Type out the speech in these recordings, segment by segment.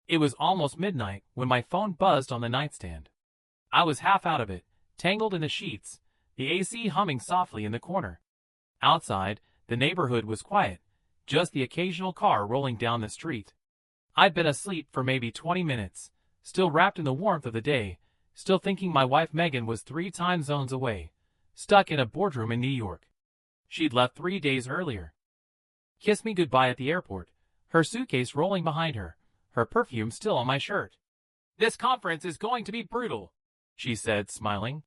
It was almost midnight when my phone buzzed on the nightstand. I was half out of it, tangled in the sheets, the AC humming softly in the corner. Outside, the neighborhood was quiet, just the occasional car rolling down the street. I'd been asleep for maybe 20 minutes, still wrapped in the warmth of the day, still thinking my wife Megan was 3 time zones away, stuck in a boardroom in New York. She'd left 3 days earlier. Kissed me goodbye at the airport, her suitcase rolling behind her, her perfume still on my shirt. "This conference is going to be brutal," she said, smiling.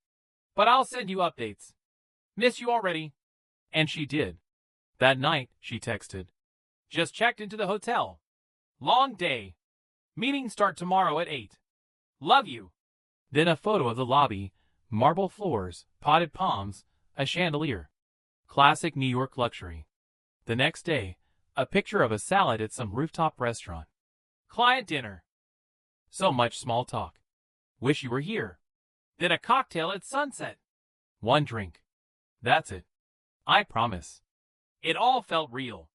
"But I'll send you updates. Miss you already." And she did. That night, she texted. "Just checked into the hotel. Long day. Meetings start tomorrow at 8. Love you." Then a photo of the lobby, marble floors, potted palms, a chandelier. Classic New York luxury. The next day, a picture of a salad at some rooftop restaurant. "Client dinner. So much small talk. Wish you were here." Then a cocktail at sunset. 1 drink. That's it. I promise. It all felt real.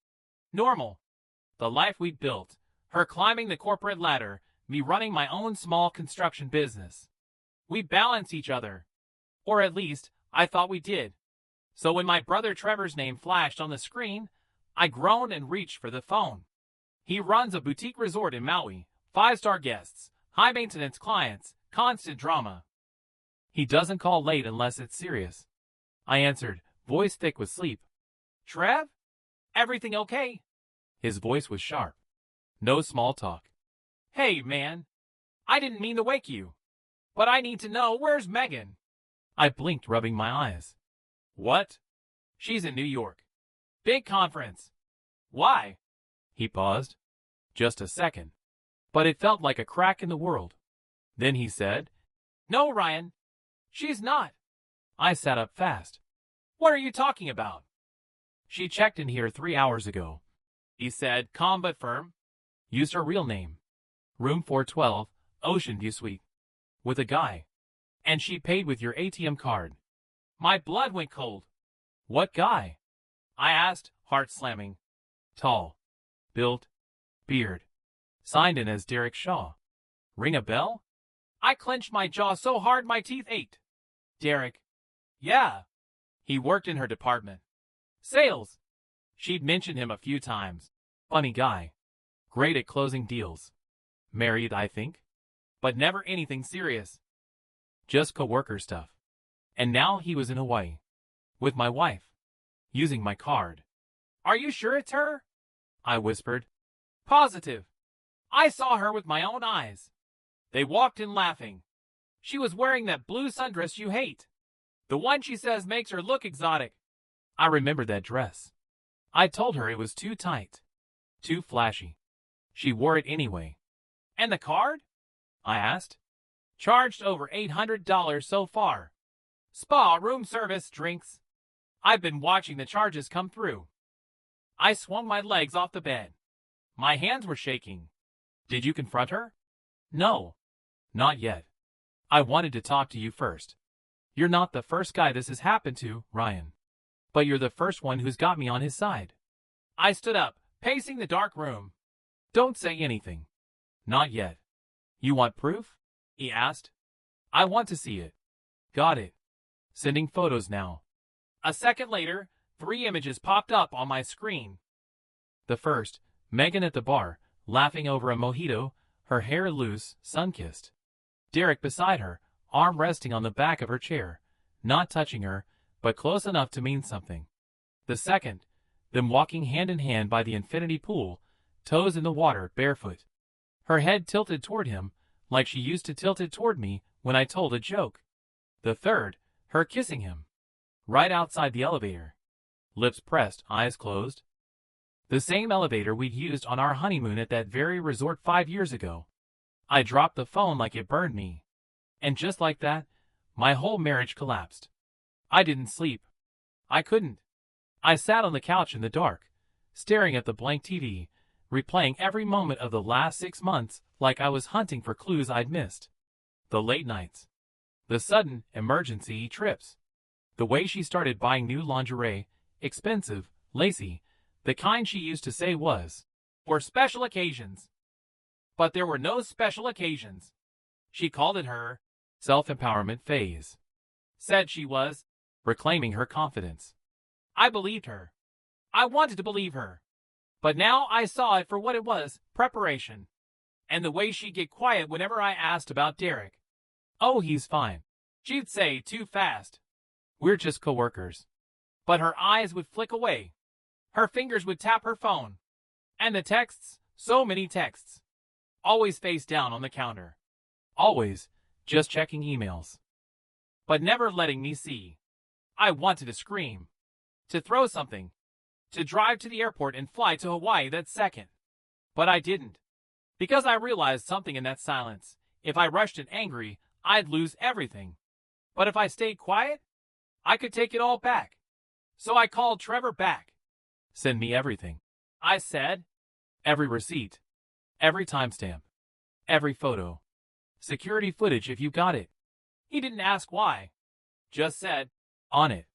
Normal. The life we'd built. Her climbing the corporate ladder, me running my own small construction business. We balance each other. Or at least, I thought we did. So when my brother Trevor's name flashed on the screen, I groaned and reached for the phone. He runs a boutique resort in Maui, 5-star guests, high-maintenance clients, constant drama. He doesn't call late unless it's serious. I answered, voice thick with sleep. "Trev? Everything okay?" His voice was sharp. No small talk. "Hey, man. I didn't mean to wake you. But I need to know, where's Megan?" I blinked, rubbing my eyes. "What?" "She's in New York. Big conference." "Why?" He paused. Just a second. But it felt like a crack in the world. Then he said, "No, Ryan. She's not." I sat up fast. "What are you talking about?" "She checked in here 3 hours ago," he said, calm but firm. "Used her real name. Room 412, Ocean View Suite. With a guy. And she paid with your ATM card." My blood went cold. "What guy?" I asked, heart slamming. "Tall. Built. Beard. Signed in as Derek Shaw. Ring a bell?" I clenched my jaw so hard my teeth ached. "Derek." "Yeah." He worked in her department. Sales. She'd mentioned him a few times. Funny guy. Great at closing deals. Married, I think. But never anything serious. Just coworker stuff. And now he was in Hawaii. With my wife. Using my card. "Are you sure it's her?" I whispered. "Positive. I saw her with my own eyes." They walked in laughing. "She was wearing that blue sundress you hate. The one she says makes her look exotic." I remembered that dress. I told her it was too tight. Too flashy. She wore it anyway. "And the card?" I asked. "Charged over $800 so far. Spa, room service, drinks. I've been watching the charges come through." I swung my legs off the bed. My hands were shaking. "Did you confront her?" "No. Not yet. I wanted to talk to you first. You're not the first guy this has happened to, Ryan. But you're the first one who's got me on his side." I stood up, pacing the dark room. "Don't say anything. Not yet." "You want proof?" he asked. "I want to see it." "Got it. Sending photos now." A second later, 3 images popped up on my screen. The first, Megan at the bar, laughing over a mojito, her hair loose, sun-kissed. Derek beside her, arm resting on the back of her chair, not touching her, but close enough to mean something. The second, them walking hand in hand by the infinity pool, toes in the water, barefoot. Her head tilted toward him, like she used to tilt it toward me when I told a joke. The third, her kissing him. Right outside the elevator. Lips pressed, eyes closed. The same elevator we'd used on our honeymoon at that very resort 5 years ago. I dropped the phone like it burned me. And just like that, my whole marriage collapsed. I didn't sleep. I couldn't. I sat on the couch in the dark, staring at the blank TV, replaying every moment of the last 6 months like I was hunting for clues I'd missed. The late nights. The sudden, emergency trips. The way she started buying new lingerie, expensive, lacy, the kind she used to say was for special occasions. But there were no special occasions. She called it her self-empowerment phase. Said she was reclaiming her confidence. I believed her. I wanted to believe her. But now I saw it for what it was, preparation. And the way she'd get quiet whenever I asked about Derek. Oh, he's fine. She'd say too fast. We're just co-workers. But her eyes would flick away. Her fingers would tap her phone. And the texts, so many texts. Always face down on the counter. Always just checking emails. But never letting me see. I wanted to scream. To throw something. To drive to the airport and fly to Hawaii that second. But I didn't. Because I realized something in that silence. If I rushed and angry, I'd lose everything. But if I stayed quiet, I could take it all back. So I called Trevor back. Send me everything. I said. Every receipt. Every timestamp. Every photo. Security footage if you got it. He didn't ask why. Just said, on it.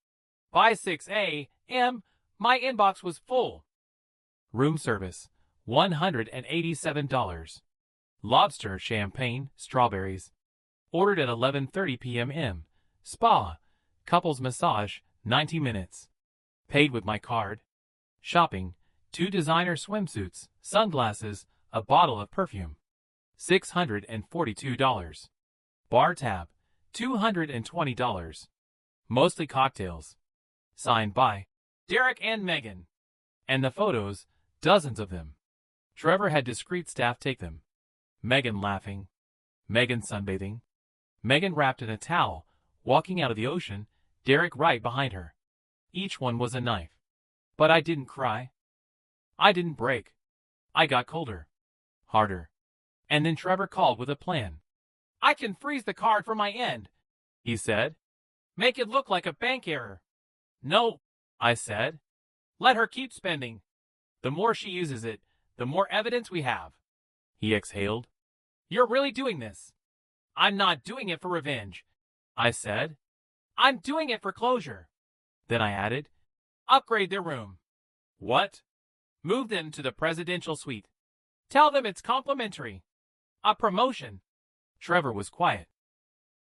By 6 a.m., my inbox was full. Room service, $187. Lobster, champagne, strawberries. Ordered at 11:30 p.m. Spa, couples massage, 90 minutes. Paid with my card. Shopping, 2 designer swimsuits, sunglasses, a bottle of perfume. $642. Bar tab, $220. Mostly cocktails. Signed by Derek and Megan. And the photos, dozens of them. Trevor had discreet staff take them. Megan laughing. Megan sunbathing. Megan wrapped in a towel, walking out of the ocean, Derek right behind her. Each one was a knife. But I didn't cry. I didn't break. I got colder. Harder. And then Trevor called with a plan. I can freeze the card from my end, he said. Make it look like a bank error. No, I said. Let her keep spending. The more she uses it, the more evidence we have. He exhaled. You're really doing this. I'm not doing it for revenge, I said. I'm doing it for closure. Then I added, upgrade their room. What? Move them to the presidential suite. Tell them it's complimentary. A promotion. Trevor was quiet.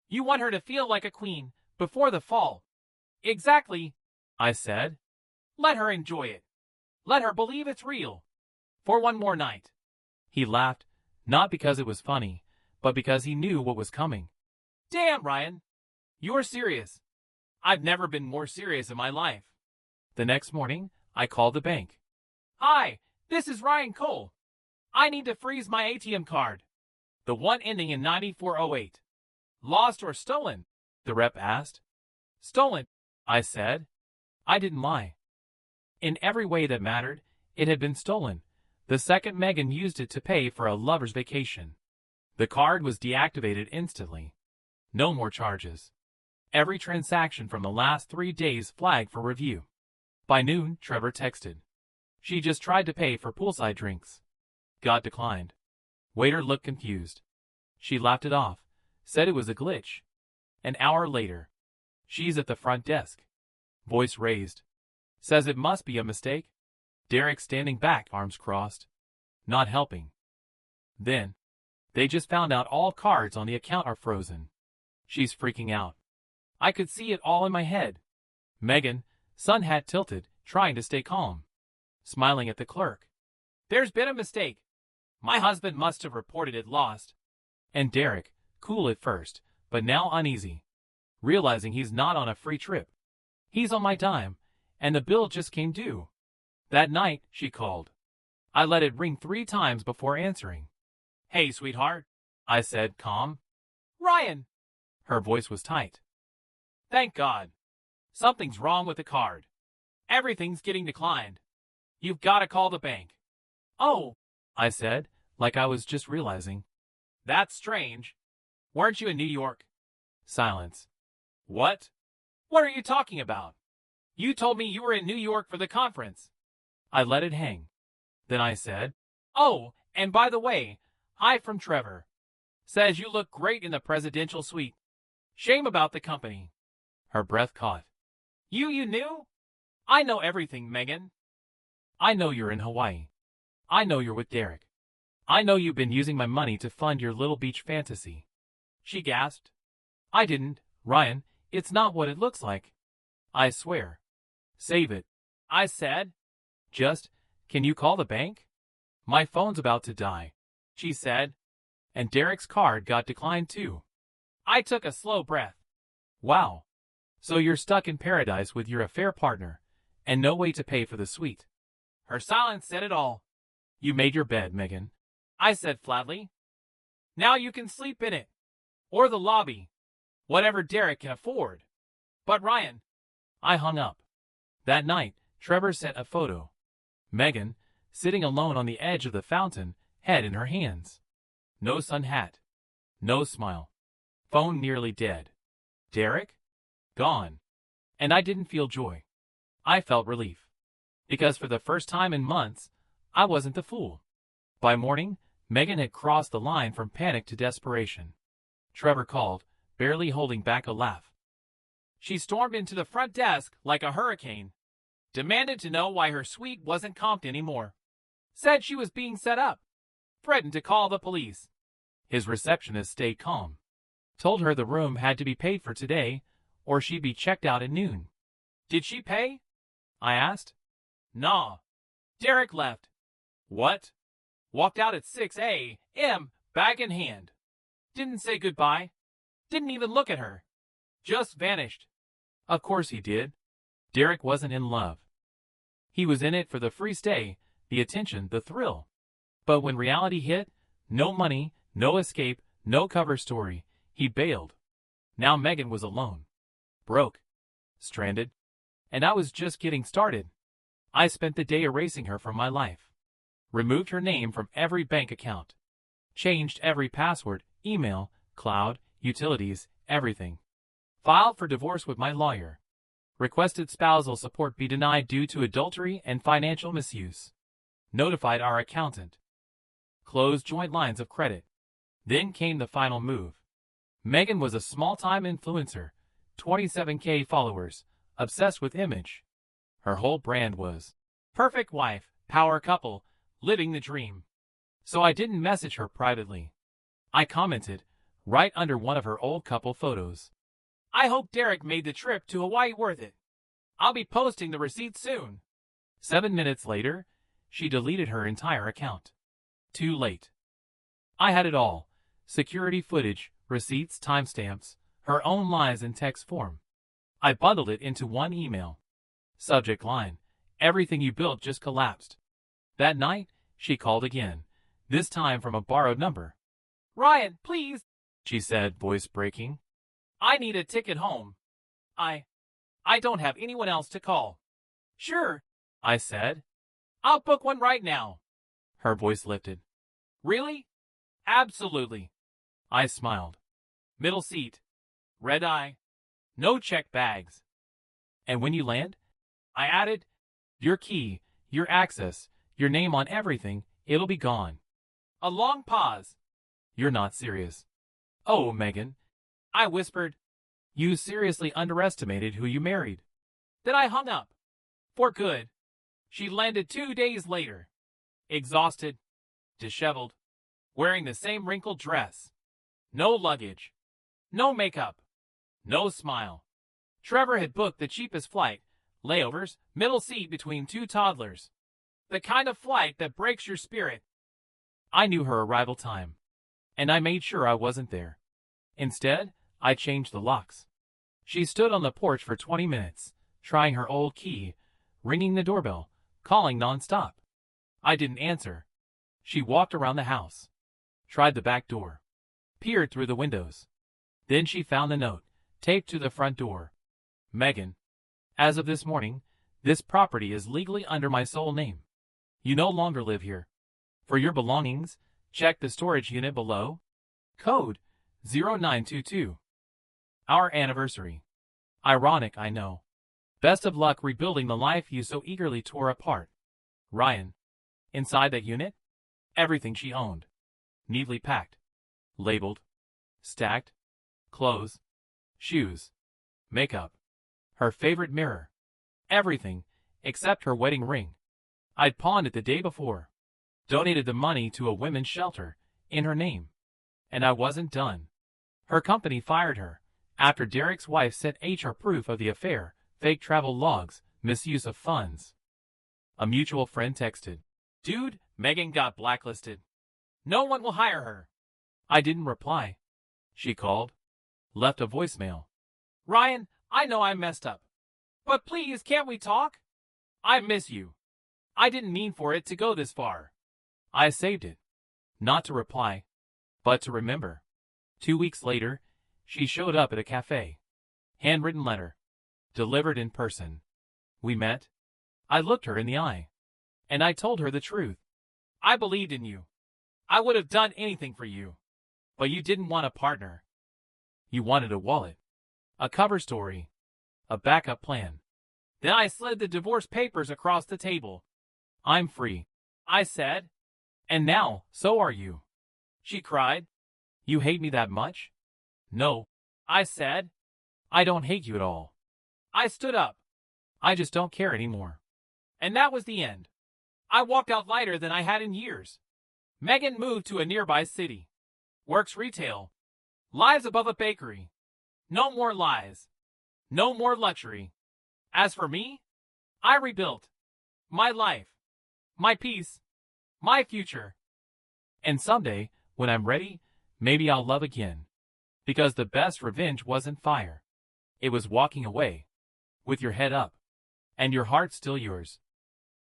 You want her to feel like a queen before the fall. Exactly, I said. Let her enjoy it. Let her believe it's real. For one more night. He laughed, not because it was funny, but because he knew what was coming. Damn, Ryan. You're serious. I've never been more serious in my life. The next morning, I called the bank. Hi, this is Ryan Cole. I need to freeze my ATM card. The one ending in 9408. Lost or stolen? The rep asked. Stolen, I said. I didn't lie. In every way that mattered, it had been stolen. The second Megan used it to pay for a lover's vacation. The card was deactivated instantly. No more charges. Every transaction from the last 3 days flagged for review. By noon, Trevor texted. She just tried to pay for poolside drinks. Got declined. Waiter looked confused. She laughed it off, said it was a glitch. An hour later. She's at the front desk. Voice raised. Says it must be a mistake. Derek standing back, arms crossed. Not helping. Then, they just found out all cards on the account are frozen. She's freaking out. I could see it all in my head. Megan, sun hat tilted, trying to stay calm. Smiling at the clerk. There's been a mistake. My husband must have reported it lost. And Derek, cool at first, but now uneasy. Realizing he's not on a free trip. He's on my dime, and the bill just came due. That night, she called. I let it ring 3 times before answering. Hey, sweetheart, I said, calm. Ryan! Her voice was tight. Thank God. Something's wrong with the card. Everything's getting declined. You've got to call the bank. Oh, I said, like I was just realizing. That's strange. Weren't you in New York? Silence. What? What are you talking about? You told me you were in New York for the conference. I let it hang. Then I said, oh, and by the way, hi from Trevor. Says you look great in the presidential suite. Shame about the company. Her breath caught. You knew? I know everything, Megan. I know you're in Hawaii. I know you're with Derek. I know you've been using my money to fund your little beach fantasy. She gasped. I didn't, Ryan. It's not what it looks like. I swear. Save it, I said. Just, can you call the bank? My phone's about to die, she said. And Derek's card got declined too. I took a slow breath. Wow. So you're stuck in paradise with your affair partner, and no way to pay for the suite. Her silence said it all. You made your bed, Megan, I said flatly. Now you can sleep in it. Or the lobby. Whatever Derek can afford. But Ryan. I hung up. That night, Trevor sent a photo. Megan, sitting alone on the edge of the fountain, head in her hands. No sun hat. No smile. Phone nearly dead. Derek? Gone. And I didn't feel joy. I felt relief. Because for the first time in months, I wasn't the fool. By morning, Megan had crossed the line from panic to desperation. Trevor called, barely holding back a laugh. She stormed into the front desk like a hurricane. Demanded to know why her suite wasn't comped anymore. Said she was being set up. Threatened to call the police. His receptionist stayed calm. Told her the room had to be paid for today, or she'd be checked out at noon. Did she pay? I asked. Nah. Derek left. What? Walked out at 6 a.m., bag in hand. Didn't say goodbye. Didn't even look at her. Just vanished. Of course he did. Derek wasn't in love. He was in it for the free stay, the attention, the thrill. But when reality hit, no money, no escape, no cover story, he bailed. Now Megan was alone. Broke. Stranded. And I was just getting started. I spent the day erasing her from my life. Removed her name from every bank account. Changed every password, email, cloud, utilities, everything. Filed for divorce with my lawyer. Requested spousal support be denied due to adultery and financial misuse. Notified our accountant. Closed joint lines of credit. Then came the final move. Megan was a small-time influencer, 27K followers, obsessed with image. Her whole brand was perfect wife, power couple, living the dream. So I didn't message her privately. I commented, right under one of her old couple photos. I hope Derek made the trip to Hawaii worth it. I'll be posting the receipt soon. 7 minutes later, she deleted her entire account. Too late. I had it all. Security footage, receipts, timestamps, her own lies in text form. I bundled it into one email. Subject line, everything you built just collapsed. That night, she called again, this time from a borrowed number. Ryan, please, she said, voice breaking. I need a ticket home. I don't have anyone else to call. Sure, I said. I'll book one right now. Her voice lifted. Really? Absolutely. I smiled. Middle seat. Red eye. No check bags. And when you land, I added, your key, your access, your name on everything, it'll be gone. A long pause. You're not serious. Oh, Megan. I whispered. You seriously underestimated who you married. Then I hung up. For good. She landed 2 days later. Exhausted. Disheveled. Wearing the same wrinkled dress. No luggage. No makeup. No smile. Trevor had booked the cheapest flight. Layovers, middle seat between 2 toddlers. The kind of flight that breaks your spirit. I knew her arrival time. And I made sure I wasn't there. Instead, I changed the locks. She stood on the porch for 20 minutes, trying her old key, ringing the doorbell, calling nonstop. I didn't answer. She walked around the house, tried the back door, peered through the windows. Then she found the note, taped to the front door. Megan, as of this morning, this property is legally under my sole name. You no longer live here. For your belongings, check the storage unit below. Code 0922. Our anniversary. Ironic, I know. Best of luck rebuilding the life you so eagerly tore apart. Ryan. Inside that unit, everything she owned. Neatly packed. Labeled. Stacked. Clothes. Shoes. Makeup. Her favorite mirror. Everything, except her wedding ring. I'd pawned it the day before. donated the money to a women's shelter in her name. And I wasn't done. Her company fired her after Derek's wife sent HR proof of the affair, fake travel logs, misuse of funds. A mutual friend texted, "Dude, Megan got blacklisted. No one will hire her." I didn't reply. She called, left a voicemail. "Ryan, I know I messed up. But please, can't we talk? I miss you. I didn't mean for it to go this far." I saved it. Not to reply, but to remember. 2 weeks later, she showed up at a cafe. Handwritten letter. Delivered in person. We met. I looked her in the eye. And I told her the truth. "I believed in you. I would have done anything for you. But you didn't want a partner. You wanted a wallet. A cover story. A backup plan." Then I slid the divorce papers across the table. "I'm free," I said. "And now, so are you." She cried. "You hate me that much?" "No," I said. "I don't hate you at all." I stood up. "I just don't care anymore." And that was the end. I walked out lighter than I had in years. Megan moved to a nearby city. Works retail. Lives above a bakery. No more lies. No more luxury. As for me, I rebuilt. My life. My peace. My future. And someday, when I'm ready, maybe I'll love again. Because the best revenge wasn't fire. It was walking away. With your head up. And your heart still yours.